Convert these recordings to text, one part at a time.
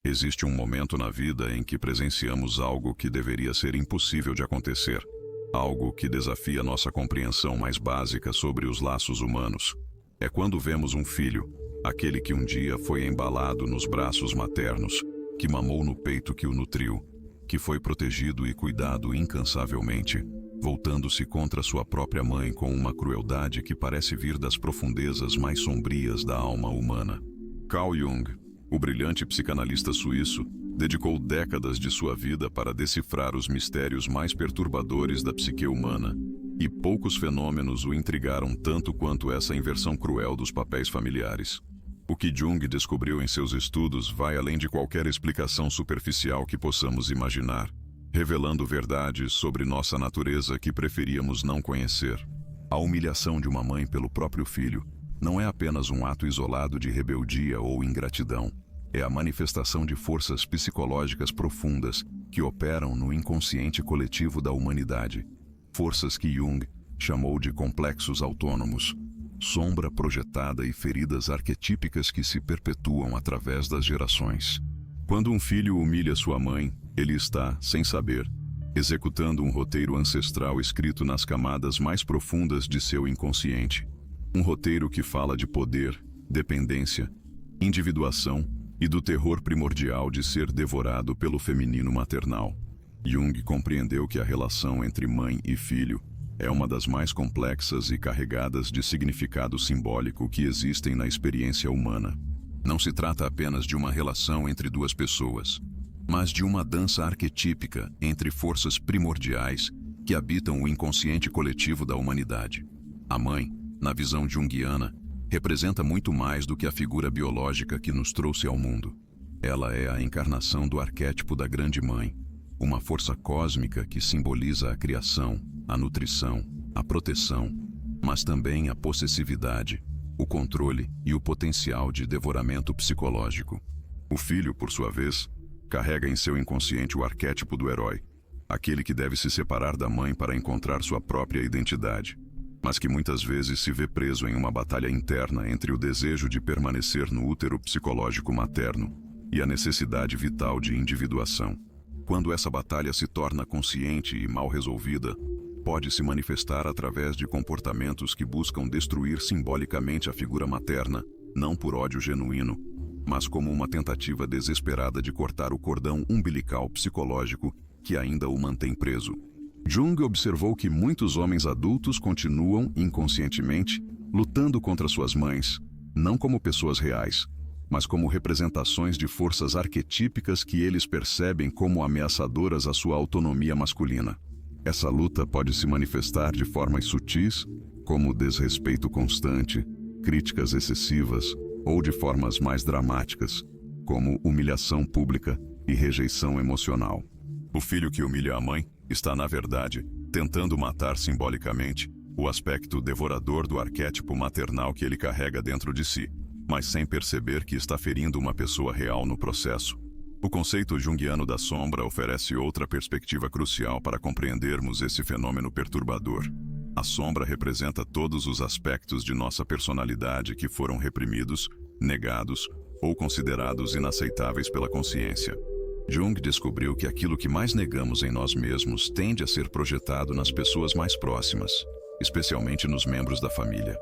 Existe um momento na vida em que presenciamos algo que deveria ser impossível de acontecer. Algo que desafia nossa compreensão mais básica sobre os laços humanos. É quando vemos um filho, aquele que um dia foi embalado nos braços maternos, que mamou no peito que o nutriu, que foi protegido e cuidado incansavelmente, voltando-se contra sua própria mãe com uma crueldade que parece vir das profundezas mais sombrias da alma humana. Carl Jung, o brilhante psicanalista suíço, dedicou décadas de sua vida para decifrar os mistérios mais perturbadores da psique humana, e poucos fenômenos o intrigaram tanto quanto essa inversão cruel dos papéis familiares. O que Jung descobriu em seus estudos vai além de qualquer explicação superficial que possamos imaginar, revelando verdades sobre nossa natureza que preferíamos não conhecer. A humilhação de uma mãe pelo próprio filho não é apenas um ato isolado de rebeldia ou ingratidão. É a manifestação de forças psicológicas profundas que operam no inconsciente coletivo da humanidade. Forças que Jung chamou de complexos autônomos, sombra projetada e feridas arquetípicas que se perpetuam através das gerações. Quando um filho humilha sua mãe, ele está, sem saber, executando um roteiro ancestral escrito nas camadas mais profundas de seu inconsciente. Um roteiro que fala de poder, dependência, individuação e do terror primordial de ser devorado pelo feminino maternal. Jung compreendeu que a relação entre mãe e filho é uma das mais complexas e carregadas de significado simbólico que existem na experiência humana. Não se trata apenas de uma relação entre duas pessoas, mas de uma dança arquetípica entre forças primordiais que habitam o inconsciente coletivo da humanidade. A mãe, na visão junguiana, representa muito mais do que a figura biológica que nos trouxe ao mundo. Ela é a encarnação do arquétipo da Grande Mãe, uma força cósmica que simboliza a criação, a nutrição, a proteção, mas também a possessividade, o controle e o potencial de devoramento psicológico. O filho, por sua vez, carrega em seu inconsciente o arquétipo do herói, aquele que deve se separar da mãe para encontrar sua própria identidade, mas que muitas vezes se vê preso em uma batalha interna entre o desejo de permanecer no útero psicológico materno e a necessidade vital de individuação. Quando essa batalha se torna consciente e mal resolvida, pode se manifestar através de comportamentos que buscam destruir simbolicamente a figura materna, não por ódio genuíno, mas como uma tentativa desesperada de cortar o cordão umbilical psicológico que ainda o mantém preso. Jung observou que muitos homens adultos continuam, inconscientemente, lutando contra suas mães, não como pessoas reais, mas como representações de forças arquetípicas que eles percebem como ameaçadoras à sua autonomia masculina. Essa luta pode se manifestar de formas sutis, como desrespeito constante, críticas excessivas, ou de formas mais dramáticas, como humilhação pública e rejeição emocional. O filho que humilha a mãe está, na verdade, tentando matar simbolicamente o aspecto devorador do arquétipo maternal que ele carrega dentro de si, mas sem perceber que está ferindo uma pessoa real no processo. O conceito junguiano da sombra oferece outra perspectiva crucial para compreendermos esse fenômeno perturbador. A sombra representa todos os aspectos de nossa personalidade que foram reprimidos, negados ou considerados inaceitáveis pela consciência. Jung descobriu que aquilo que mais negamos em nós mesmos tende a ser projetado nas pessoas mais próximas, especialmente nos membros da família.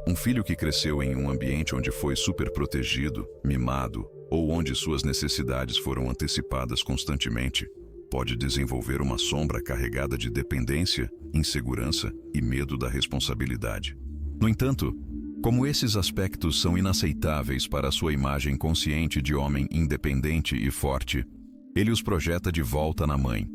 Um filho que cresceu em um ambiente onde foi superprotegido, mimado, ou onde suas necessidades foram antecipadas constantemente, pode desenvolver uma sombra carregada de dependência, insegurança e medo da responsabilidade. No entanto, como esses aspectos são inaceitáveis para a sua imagem consciente de homem independente e forte, ele os projeta de volta na mãe,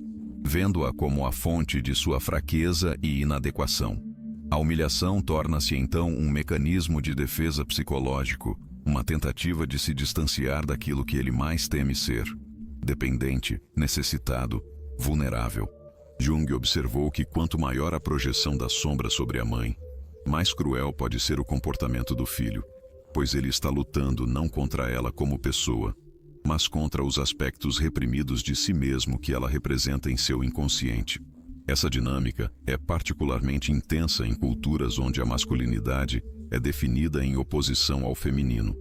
vendo-a como a fonte de sua fraqueza e inadequação. A humilhação torna-se então um mecanismo de defesa psicológico, uma tentativa de se distanciar daquilo que ele mais teme ser: dependente, necessitado, vulnerável. Jung observou que quanto maior a projeção da sombra sobre a mãe, mais cruel pode ser o comportamento do filho, pois ele está lutando não contra ela como pessoa, mas contra os aspectos reprimidos de si mesmo que ela representa em seu inconsciente. Essa dinâmica é particularmente intensa em culturas onde a masculinidade é definida em oposição ao feminino,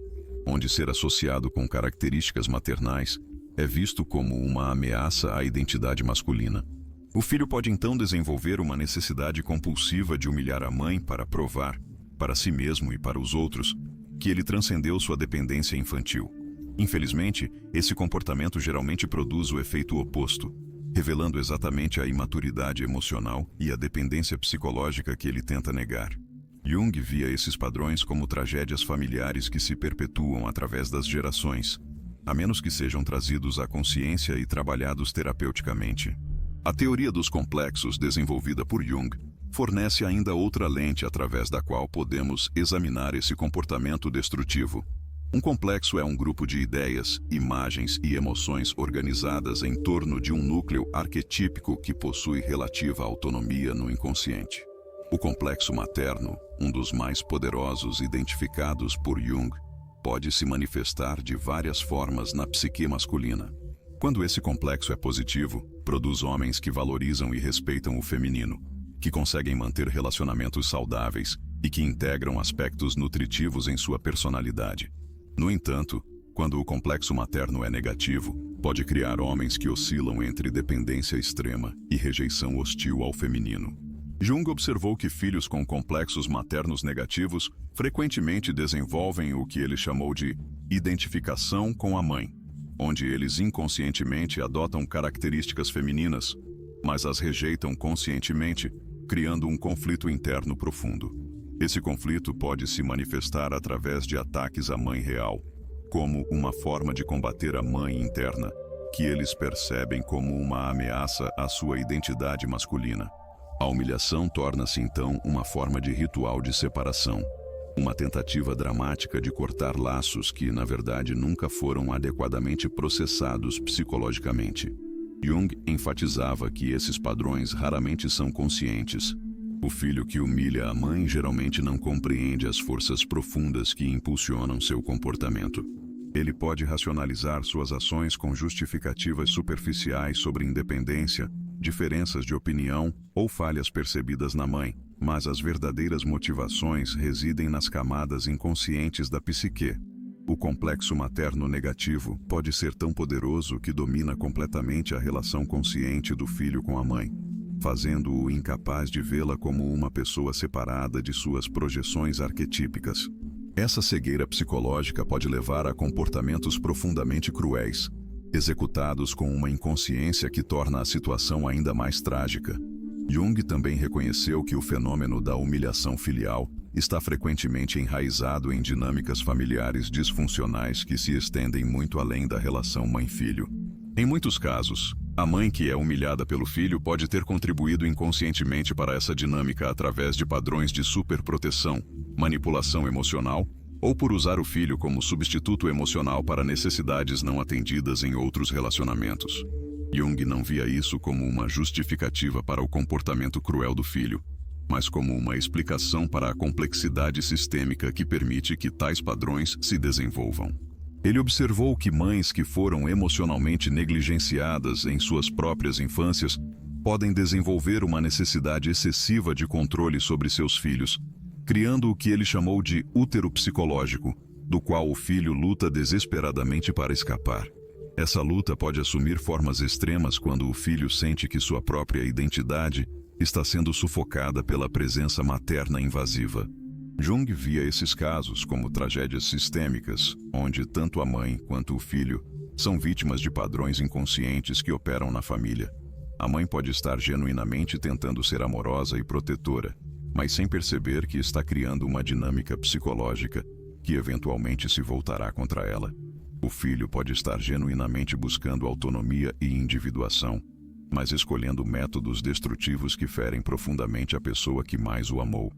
onde ser associado com características maternais é visto como uma ameaça à identidade masculina. O filho pode então desenvolver uma necessidade compulsiva de humilhar a mãe para provar, para si mesmo e para os outros, que ele transcendeu sua dependência infantil. Infelizmente, esse comportamento geralmente produz o efeito oposto, revelando exatamente a imaturidade emocional e a dependência psicológica que ele tenta negar. Jung via esses padrões como tragédias familiares que se perpetuam através das gerações, a menos que sejam trazidos à consciência e trabalhados terapeuticamente. A teoria dos complexos, desenvolvida por Jung, fornece ainda outra lente através da qual podemos examinar esse comportamento destrutivo. Um complexo é um grupo de ideias, imagens e emoções organizadas em torno de um núcleo arquetípico que possui relativa autonomia no inconsciente. O complexo materno, um dos mais poderosos identificados por Jung, pode se manifestar de várias formas na psique masculina. Quando esse complexo é positivo, produz homens que valorizam e respeitam o feminino, que conseguem manter relacionamentos saudáveis e que integram aspectos nutritivos em sua personalidade. No entanto, quando o complexo materno é negativo, pode criar homens que oscilam entre dependência extrema e rejeição hostil ao feminino. Jung observou que filhos com complexos maternos negativos frequentemente desenvolvem o que ele chamou de identificação com a mãe, onde eles inconscientemente adotam características femininas, mas as rejeitam conscientemente, criando um conflito interno profundo. Esse conflito pode se manifestar através de ataques à mãe real, como uma forma de combater a mãe interna, que eles percebem como uma ameaça à sua identidade masculina. A humilhação torna-se então uma forma de ritual de separação, uma tentativa dramática de cortar laços que, na verdade, nunca foram adequadamente processados psicologicamente. Jung enfatizava que esses padrões raramente são conscientes. O filho que humilha a mãe geralmente não compreende as forças profundas que impulsionam seu comportamento. Ele pode racionalizar suas ações com justificativas superficiais sobre independência, diferenças de opinião ou falhas percebidas na mãe, mas as verdadeiras motivações residem nas camadas inconscientes da psique. O complexo materno negativo pode ser tão poderoso que domina completamente a relação consciente do filho com a mãe, fazendo-o incapaz de vê-la como uma pessoa separada de suas projeções arquetípicas. Essa cegueira psicológica pode levar a comportamentos profundamente cruéis, executados com uma inconsciência que torna a situação ainda mais trágica. Jung também reconheceu que o fenômeno da humilhação filial está frequentemente enraizado em dinâmicas familiares disfuncionais que se estendem muito além da relação mãe-filho. Em muitos casos, a mãe que é humilhada pelo filho pode ter contribuído inconscientemente para essa dinâmica através de padrões de superproteção, manipulação emocional, ou por usar o filho como substituto emocional para necessidades não atendidas em outros relacionamentos. Jung não via isso como uma justificativa para o comportamento cruel do filho, mas como uma explicação para a complexidade sistêmica que permite que tais padrões se desenvolvam. Ele observou que mães que foram emocionalmente negligenciadas em suas próprias infâncias podem desenvolver uma necessidade excessiva de controle sobre seus filhos, criando o que ele chamou de útero psicológico, do qual o filho luta desesperadamente para escapar. Essa luta pode assumir formas extremas quando o filho sente que sua própria identidade está sendo sufocada pela presença materna invasiva. Jung via esses casos como tragédias sistêmicas, onde tanto a mãe quanto o filho são vítimas de padrões inconscientes que operam na família. A mãe pode estar genuinamente tentando ser amorosa e protetora, mas sem perceber que está criando uma dinâmica psicológica que eventualmente se voltará contra ela. O filho pode estar genuinamente buscando autonomia e individuação, mas escolhendo métodos destrutivos que ferem profundamente a pessoa que mais o amou.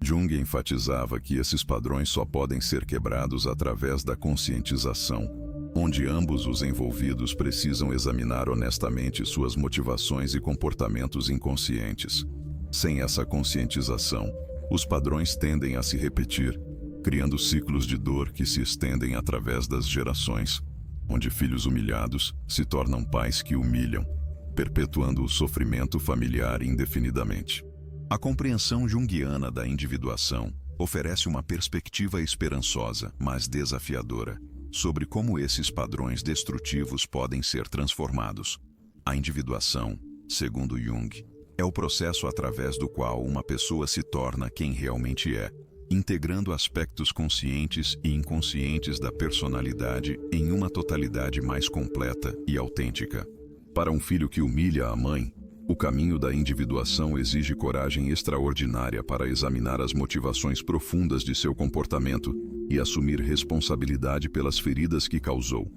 Jung enfatizava que esses padrões só podem ser quebrados através da conscientização, onde ambos os envolvidos precisam examinar honestamente suas motivações e comportamentos inconscientes. Sem essa conscientização, os padrões tendem a se repetir, criando ciclos de dor que se estendem através das gerações, onde filhos humilhados se tornam pais que humilham, perpetuando o sofrimento familiar indefinidamente. A compreensão junguiana da individuação oferece uma perspectiva esperançosa, mas desafiadora. sobre como esses padrões destrutivos podem ser transformados. A individuação, segundo Jung, é o processo através do qual uma pessoa se torna quem realmente é, integrando aspectos conscientes e inconscientes da personalidade em uma totalidade mais completa e autêntica. Para um filho que humilha a mãe, o caminho da individuação exige coragem extraordinária para examinar as motivações profundas de seu comportamento e assumir responsabilidade pelas feridas que causou.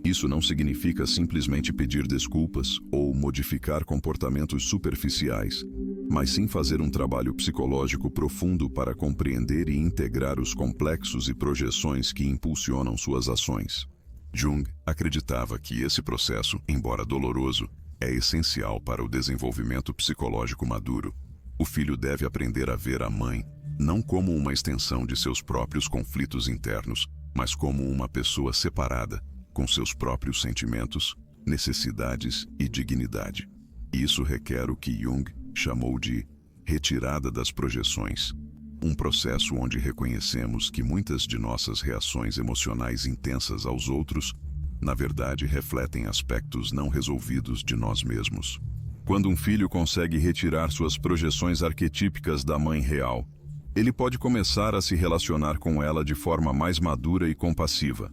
Isso não significa simplesmente pedir desculpas ou modificar comportamentos superficiais, mas sim fazer um trabalho psicológico profundo para compreender e integrar os complexos e projeções que impulsionam suas ações. Jung acreditava que esse processo, embora doloroso, é essencial para o desenvolvimento psicológico maduro. O filho deve aprender a ver a mãe não como uma extensão de seus próprios conflitos internos, mas como uma pessoa separada, com seus próprios sentimentos, necessidades e dignidade. Isso requer o que Jung chamou de retirada das projeções, um processo onde reconhecemos que muitas de nossas reações emocionais intensas aos outros, na verdade, refletem aspectos não resolvidos de nós mesmos. Quando um filho consegue retirar suas projeções arquetípicas da mãe real, ele pode começar a se relacionar com ela de forma mais madura e compassiva.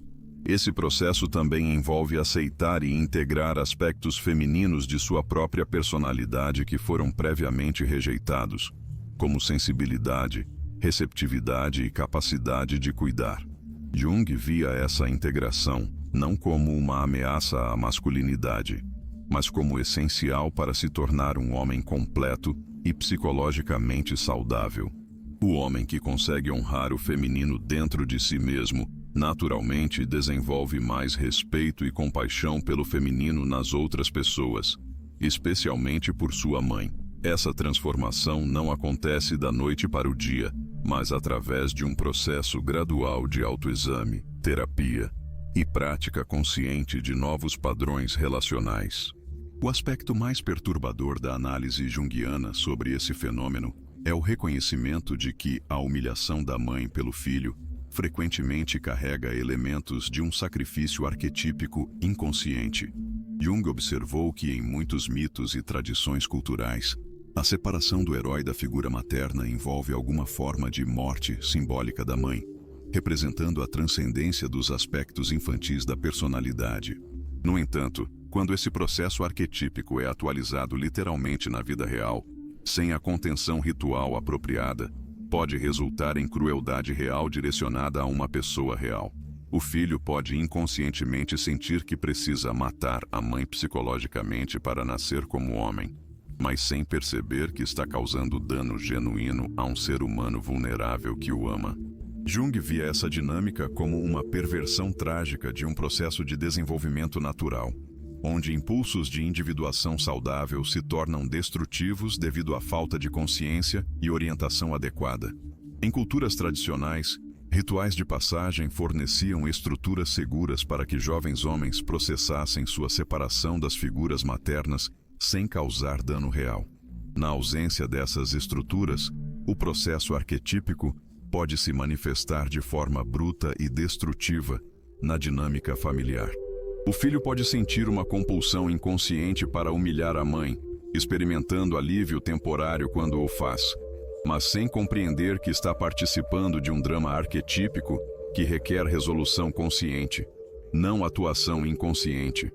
Esse processo também envolve aceitar e integrar aspectos femininos de sua própria personalidade que foram previamente rejeitados, como sensibilidade, receptividade e capacidade de cuidar. Jung via essa integração não como uma ameaça à masculinidade, mas como essencial para se tornar um homem completo e psicologicamente saudável. O homem que consegue honrar o feminino dentro de si mesmo, naturalmente desenvolve mais respeito e compaixão pelo feminino nas outras pessoas, especialmente por sua mãe. Essa transformação não acontece da noite para o dia, mas através de um processo gradual de autoexame, terapia e prática consciente de novos padrões relacionais. O aspecto mais perturbador da análise junguiana sobre esse fenômeno é o reconhecimento de que a humilhação da mãe pelo filho frequentemente carrega elementos de um sacrifício arquetípico inconsciente. Jung observou que em muitos mitos e tradições culturais, a separação do herói da figura materna envolve alguma forma de morte simbólica da mãe, representando a transcendência dos aspectos infantis da personalidade. No entanto, quando esse processo arquetípico é atualizado literalmente na vida real, sem a contenção ritual apropriada, pode resultar em crueldade real direcionada a uma pessoa real. O filho pode inconscientemente sentir que precisa matar a mãe psicologicamente para nascer como homem, mas sem perceber que está causando dano genuíno a um ser humano vulnerável que o ama. Jung via essa dinâmica como uma perversão trágica de um processo de desenvolvimento natural, onde impulsos de individuação saudável se tornam destrutivos devido à falta de consciência e orientação adequada. Em culturas tradicionais, rituais de passagem forneciam estruturas seguras para que jovens homens processassem sua separação das figuras maternas sem causar dano real. Na ausência dessas estruturas, o processo arquetípico pode se manifestar de forma bruta e destrutiva na dinâmica familiar. O filho pode sentir uma compulsão inconsciente para humilhar a mãe, experimentando alívio temporário quando o faz, mas sem compreender que está participando de um drama arquetípico que requer resolução consciente, não atuação inconsciente.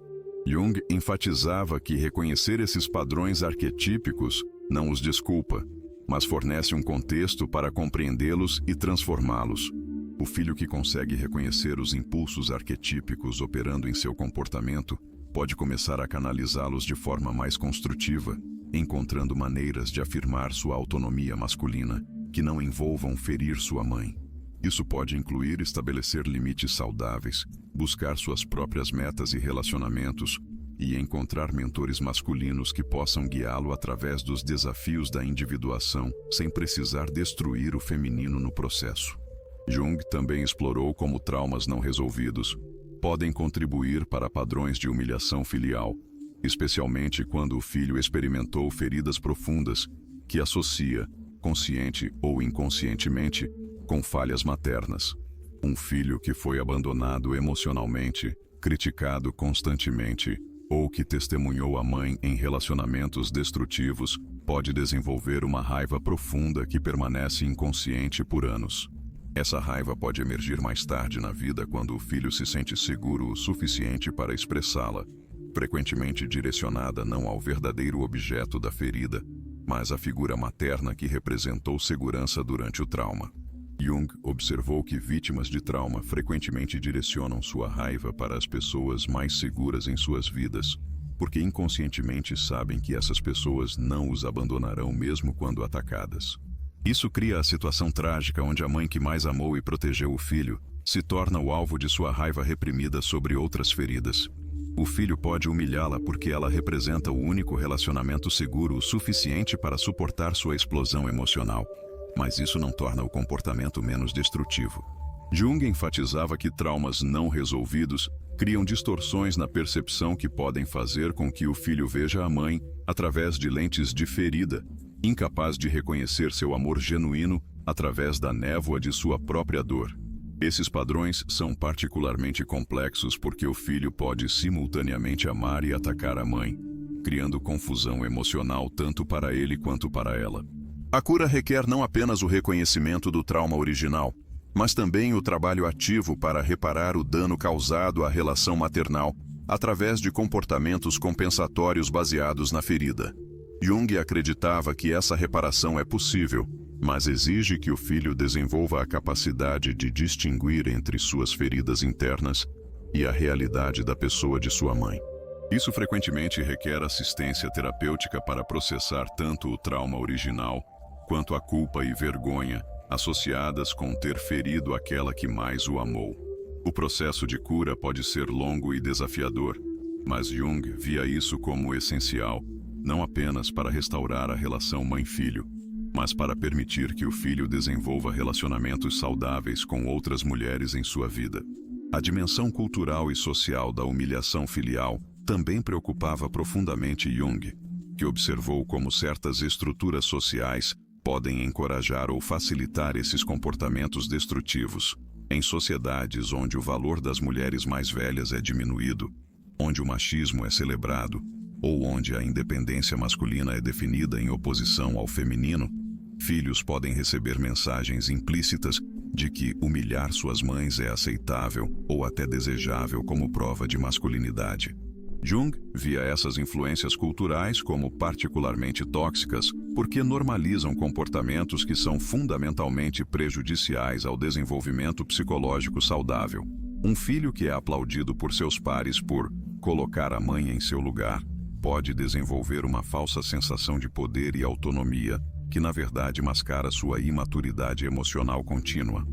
Jung enfatizava que reconhecer esses padrões arquetípicos não os desculpa, mas fornece um contexto para compreendê-los e transformá-los. O filho que consegue reconhecer os impulsos arquetípicos operando em seu comportamento pode começar a canalizá-los de forma mais construtiva, encontrando maneiras de afirmar sua autonomia masculina que não envolvam ferir sua mãe. Isso pode incluir estabelecer limites saudáveis, buscar suas próprias metas e relacionamentos e encontrar mentores masculinos que possam guiá-lo através dos desafios da individuação sem precisar destruir o feminino no processo. Jung também explorou como traumas não resolvidos podem contribuir para padrões de humilhação filial, especialmente quando o filho experimentou feridas profundas que associa, consciente ou inconscientemente, com falhas maternas. Um filho que foi abandonado emocionalmente, criticado constantemente, ou que testemunhou a mãe em relacionamentos destrutivos, pode desenvolver uma raiva profunda que permanece inconsciente por anos. Essa raiva pode emergir mais tarde na vida quando o filho se sente seguro o suficiente para expressá-la, frequentemente direcionada não ao verdadeiro objeto da ferida, mas à figura materna que representou segurança durante o trauma. Jung observou que vítimas de trauma frequentemente direcionam sua raiva para as pessoas mais seguras em suas vidas, porque inconscientemente sabem que essas pessoas não os abandonarão mesmo quando atacadas. Isso cria a situação trágica onde a mãe que mais amou e protegeu o filho se torna o alvo de sua raiva reprimida sobre outras feridas. O filho pode humilhá-la porque ela representa o único relacionamento seguro o suficiente para suportar sua explosão emocional. Mas isso não torna o comportamento menos destrutivo. Jung enfatizava que traumas não resolvidos criam distorções na percepção que podem fazer com que o filho veja a mãe através de lentes de ferida, incapaz de reconhecer seu amor genuíno através da névoa de sua própria dor. Esses padrões são particularmente complexos porque o filho pode simultaneamente amar e atacar a mãe, criando confusão emocional tanto para ele quanto para ela. A cura requer não apenas o reconhecimento do trauma original, mas também o trabalho ativo para reparar o dano causado à relação maternal através de comportamentos compensatórios baseados na ferida. Jung acreditava que essa reparação é possível, mas exige que o filho desenvolva a capacidade de distinguir entre suas feridas internas e a realidade da pessoa de sua mãe. Isso frequentemente requer assistência terapêutica para processar tanto o trauma original quanto a culpa e vergonha associadas com ter ferido aquela que mais o amou. O processo de cura pode ser longo e desafiador, mas Jung via isso como essencial, não apenas para restaurar a relação mãe-filho, mas para permitir que o filho desenvolva relacionamentos saudáveis com outras mulheres em sua vida. A dimensão cultural e social da humilhação filial também preocupava profundamente Jung, que observou como certas estruturas sociais podem encorajar ou facilitar esses comportamentos destrutivos. Em sociedades onde o valor das mulheres mais velhas é diminuído, onde o machismo é celebrado, ou onde a independência masculina é definida em oposição ao feminino, filhos podem receber mensagens implícitas de que humilhar suas mães é aceitável ou até desejável como prova de masculinidade. Jung via essas influências culturais como particularmente tóxicas porque normalizam comportamentos que são fundamentalmente prejudiciais ao desenvolvimento psicológico saudável. Um filho que é aplaudido por seus pares por colocar a mãe em seu lugar pode desenvolver uma falsa sensação de poder e autonomia que na verdade mascara sua imaturidade emocional contínua.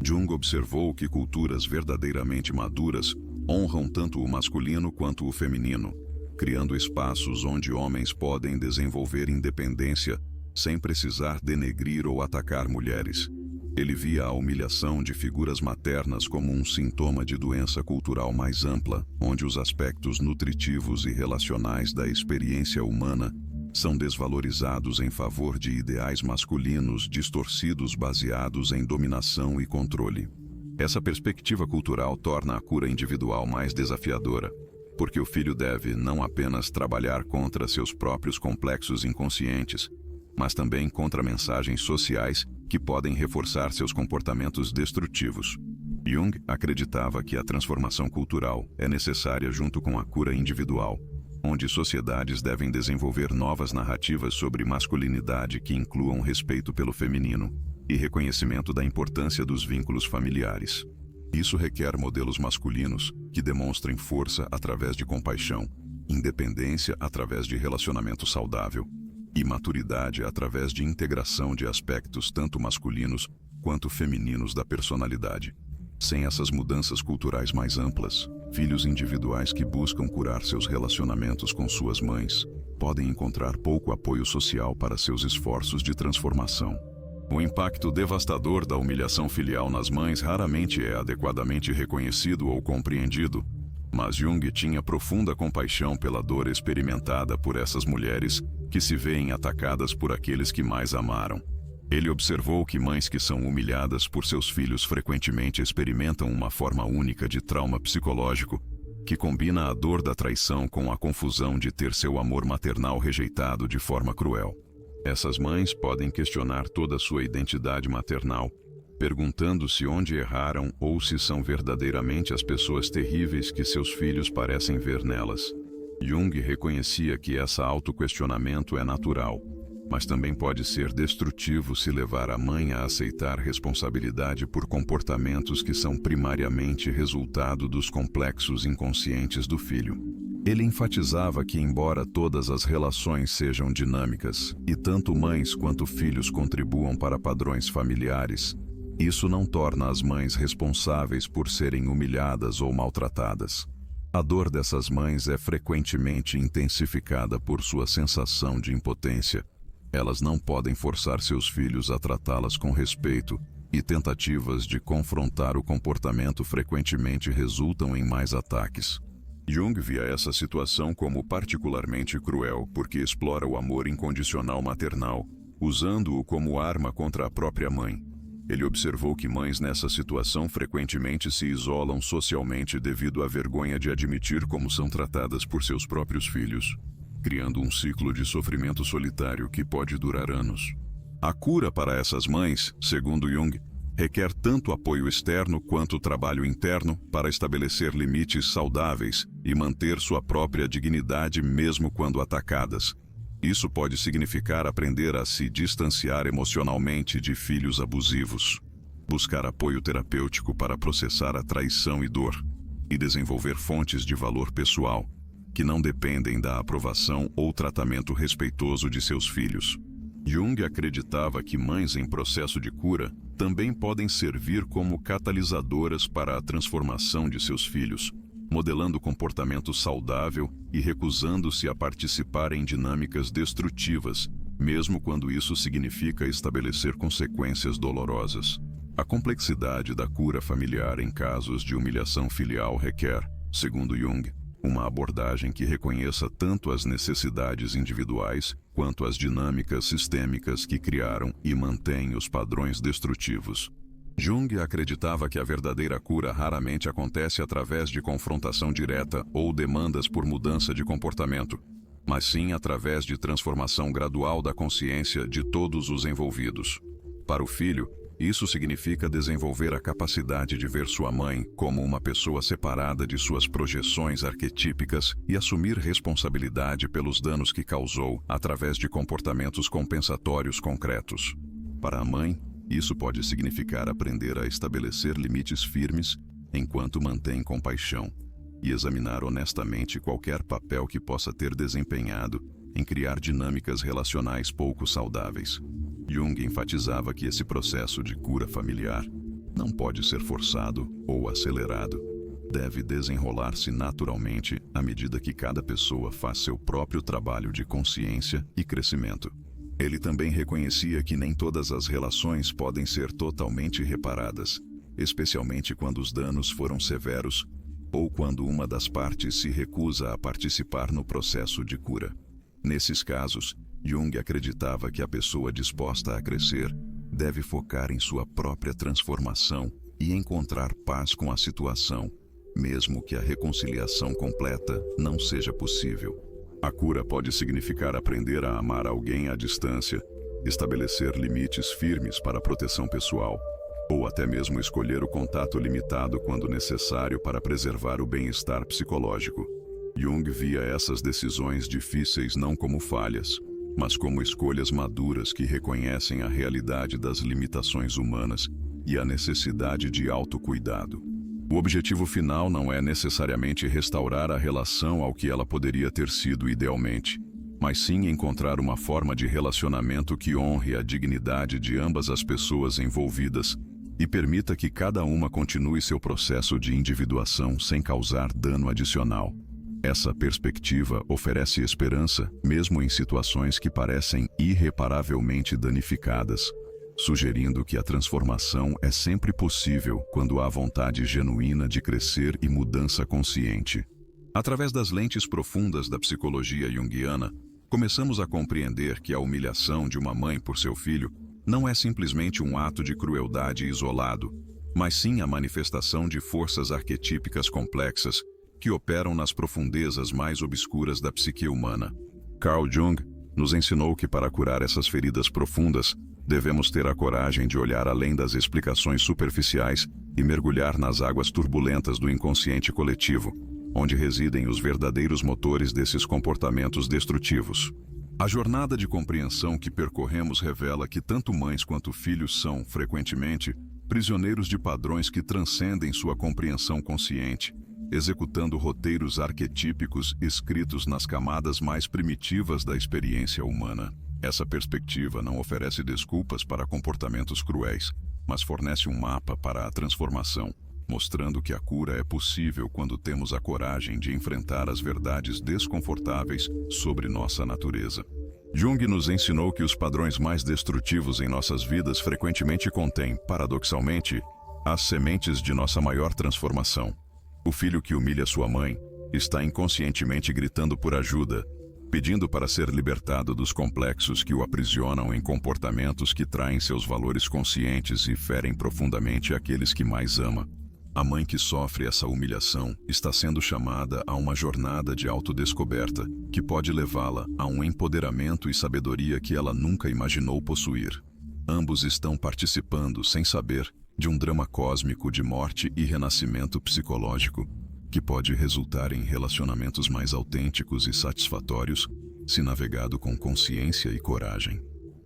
Jung observou que culturas verdadeiramente maduras honram tanto o masculino quanto o feminino, criando espaços onde homens podem desenvolver independência sem precisar denegrir ou atacar mulheres. Ele via a humilhação de figuras maternas como um sintoma de doença cultural mais ampla, onde os aspectos nutritivos e relacionais da experiência humana são desvalorizados em favor de ideais masculinos distorcidos baseados em dominação e controle. Essa perspectiva cultural torna a cura individual mais desafiadora, porque o filho deve não apenas trabalhar contra seus próprios complexos inconscientes, mas também contra mensagens sociais que podem reforçar seus comportamentos destrutivos. Jung acreditava que a transformação cultural é necessária junto com a cura individual, onde sociedades devem desenvolver novas narrativas sobre masculinidade que incluam respeito pelo feminino e reconhecimento da importância dos vínculos familiares. Isso requer modelos masculinos que demonstrem força através de compaixão, independência através de relacionamento saudável e maturidade através de integração de aspectos tanto masculinos quanto femininos da personalidade. Sem essas mudanças culturais mais amplas, filhos individuais que buscam curar seus relacionamentos com suas mães podem encontrar pouco apoio social para seus esforços de transformação. O impacto devastador da humilhação filial nas mães raramente é adequadamente reconhecido ou compreendido, mas Jung tinha profunda compaixão pela dor experimentada por essas mulheres que se veem atacadas por aqueles que mais amaram. Ele observou que mães que são humilhadas por seus filhos frequentemente experimentam uma forma única de trauma psicológico que combina a dor da traição com a confusão de ter seu amor maternal rejeitado de forma cruel. Essas mães podem questionar toda a sua identidade maternal, perguntando-se onde erraram ou se são verdadeiramente as pessoas terríveis que seus filhos parecem ver nelas. Jung reconhecia que esse autoquestionamento é natural, mas também pode ser destrutivo se levar a mãe a aceitar responsabilidade por comportamentos que são primariamente resultado dos complexos inconscientes do filho. Ele enfatizava que, embora todas as relações sejam dinâmicas, e tanto mães quanto filhos contribuam para padrões familiares, isso não torna as mães responsáveis por serem humilhadas ou maltratadas. A dor dessas mães é frequentemente intensificada por sua sensação de impotência. Elas não podem forçar seus filhos a tratá-las com respeito, e tentativas de confrontar o comportamento frequentemente resultam em mais ataques. Jung via essa situação como particularmente cruel porque explora o amor incondicional maternal, usando-o como arma contra a própria mãe. Ele observou que mães nessa situação frequentemente se isolam socialmente devido à vergonha de admitir como são tratadas por seus próprios filhos, criando um ciclo de sofrimento solitário que pode durar anos. A cura para essas mães, segundo Jung, requer tanto apoio externo quanto trabalho interno para estabelecer limites saudáveis e manter sua própria dignidade mesmo quando atacadas. Isso pode significar aprender a se distanciar emocionalmente de filhos abusivos, buscar apoio terapêutico para processar a traição e dor, e desenvolver fontes de valor pessoal, que não dependem da aprovação ou tratamento respeitoso de seus filhos. Jung acreditava que mães em processo de cura também podem servir como catalisadoras para a transformação de seus filhos, modelando comportamento saudável e recusando-se a participar em dinâmicas destrutivas, mesmo quando isso significa estabelecer consequências dolorosas. A complexidade da cura familiar em casos de humilhação filial requer, segundo Jung, uma abordagem que reconheça tanto as necessidades individuais quanto as dinâmicas sistêmicas que criaram e mantêm os padrões destrutivos. Jung acreditava que a verdadeira cura raramente acontece através de confrontação direta ou demandas por mudança de comportamento, mas sim através de transformação gradual da consciência de todos os envolvidos. Para o filho, isso significa desenvolver a capacidade de ver sua mãe como uma pessoa separada de suas projeções arquetípicas e assumir responsabilidade pelos danos que causou através de comportamentos compensatórios concretos. Para a mãe, isso pode significar aprender a estabelecer limites firmes enquanto mantém compaixão e examinar honestamente qualquer papel que possa ter desempenhado em criar dinâmicas relacionais pouco saudáveis. Jung enfatizava que esse processo de cura familiar não pode ser forçado ou acelerado. Deve desenrolar-se naturalmente à medida que cada pessoa faz seu próprio trabalho de consciência e crescimento. Ele também reconhecia que nem todas as relações podem ser totalmente reparadas, especialmente quando os danos foram severos ou quando uma das partes se recusa a participar no processo de cura. Nesses casos, Jung acreditava que a pessoa disposta a crescer deve focar em sua própria transformação e encontrar paz com a situação, mesmo que a reconciliação completa não seja possível. A cura pode significar aprender a amar alguém à distância, estabelecer limites firmes para a proteção pessoal, ou até mesmo escolher o contato limitado quando necessário para preservar o bem-estar psicológico. Jung via essas decisões difíceis não como falhas, mas como escolhas maduras que reconhecem a realidade das limitações humanas e a necessidade de autocuidado. O objetivo final não é necessariamente restaurar a relação ao que ela poderia ter sido idealmente, mas sim encontrar uma forma de relacionamento que honre a dignidade de ambas as pessoas envolvidas e permita que cada uma continue seu processo de individuação sem causar dano adicional. Essa perspectiva oferece esperança, mesmo em situações que parecem irreparavelmente danificadas, sugerindo que a transformação é sempre possível quando há vontade genuína de crescer e mudança consciente. Através das lentes profundas da psicologia junguiana, começamos a compreender que a humilhação de uma mãe por seu filho não é simplesmente um ato de crueldade isolado, mas sim a manifestação de forças arquetípicas complexas que operam nas profundezas mais obscuras da psique humana. Carl Jung nos ensinou que para curar essas feridas profundas, devemos ter a coragem de olhar além das explicações superficiais e mergulhar nas águas turbulentas do inconsciente coletivo, onde residem os verdadeiros motores desses comportamentos destrutivos. A jornada de compreensão que percorremos revela que tanto mães quanto filhos são, frequentemente, prisioneiros de padrões que transcendem sua compreensão consciente, executando roteiros arquetípicos escritos nas camadas mais primitivas da experiência humana. Essa perspectiva não oferece desculpas para comportamentos cruéis, mas fornece um mapa para a transformação, mostrando que a cura é possível quando temos a coragem de enfrentar as verdades desconfortáveis sobre nossa natureza. Jung nos ensinou que os padrões mais destrutivos em nossas vidas frequentemente contêm, paradoxalmente, as sementes de nossa maior transformação. O filho que humilha sua mãe está inconscientemente gritando por ajuda, pedindo para ser libertado dos complexos que o aprisionam em comportamentos que traem seus valores conscientes e ferem profundamente aqueles que mais ama. A mãe que sofre essa humilhação está sendo chamada a uma jornada de autodescoberta que pode levá-la a um empoderamento e sabedoria que ela nunca imaginou possuir. Ambos estão participando, sem saber, de um drama cósmico de morte e renascimento psicológico, que pode resultar em relacionamentos mais autênticos e satisfatórios se navegado com consciência e coragem.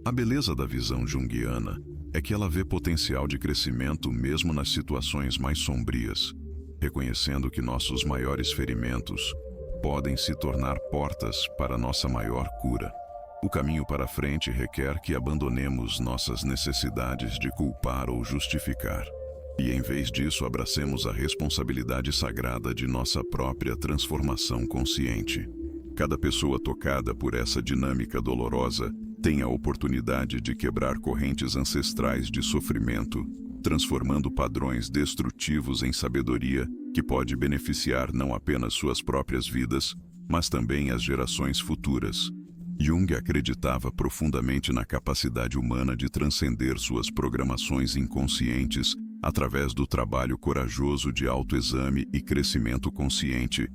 A beleza da visão junguiana é que ela vê potencial de crescimento mesmo nas situações mais sombrias, reconhecendo que nossos maiores ferimentos podem se tornar portas para nossa maior cura. O caminho para frente requer que abandonemos nossas necessidades de culpar ou justificar, e em vez disso abracemos a responsabilidade sagrada de nossa própria transformação consciente. Cada pessoa tocada por essa dinâmica dolorosa tem a oportunidade de quebrar correntes ancestrais de sofrimento, transformando padrões destrutivos em sabedoria que pode beneficiar não apenas suas próprias vidas, mas também as gerações futuras. Jung acreditava profundamente na capacidade humana de transcender suas programações inconscientes através do trabalho corajoso de autoexame e crescimento consciente,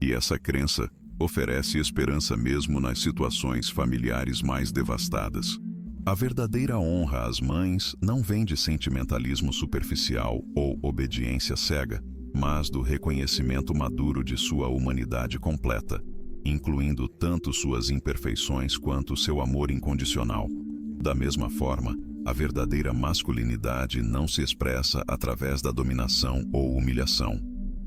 e essa crença oferece esperança mesmo nas situações familiares mais devastadas. A verdadeira honra às mães não vem de sentimentalismo superficial ou obediência cega, mas do reconhecimento maduro de sua humanidade completa, incluindo tanto suas imperfeições quanto seu amor incondicional. Da mesma forma, a verdadeira masculinidade não se expressa através da dominação ou humilhação,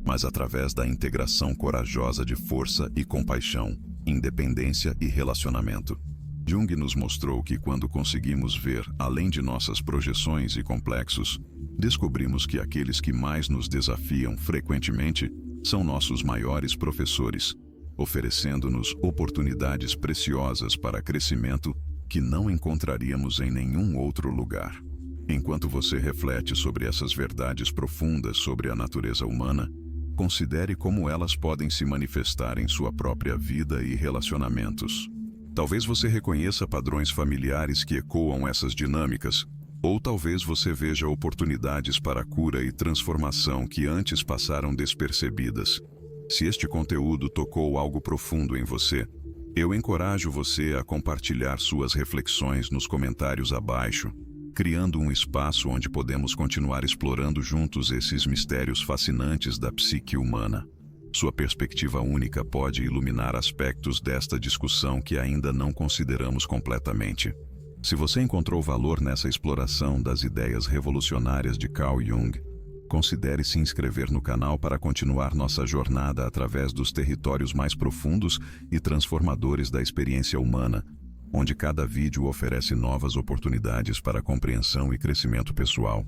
mas através da integração corajosa de força e compaixão, independência e relacionamento. Jung nos mostrou que quando conseguimos ver além de nossas projeções e complexos, descobrimos que aqueles que mais nos desafiam frequentemente são nossos maiores professores, oferecendo-nos oportunidades preciosas para crescimento que não encontraríamos em nenhum outro lugar. Enquanto você reflete sobre essas verdades profundas sobre a natureza humana, considere como elas podem se manifestar em sua própria vida e relacionamentos. Talvez você reconheça padrões familiares que ecoam essas dinâmicas, ou talvez você veja oportunidades para cura e transformação que antes passaram despercebidas. Se este conteúdo tocou algo profundo em você, eu encorajo você a compartilhar suas reflexões nos comentários abaixo, criando um espaço onde podemos continuar explorando juntos esses mistérios fascinantes da psique humana. Sua perspectiva única pode iluminar aspectos desta discussão que ainda não consideramos completamente. Se você encontrou valor nessa exploração das ideias revolucionárias de Carl Jung, considere se inscrever no canal para continuar nossa jornada através dos territórios mais profundos e transformadores da experiência humana, onde cada vídeo oferece novas oportunidades para compreensão e crescimento pessoal.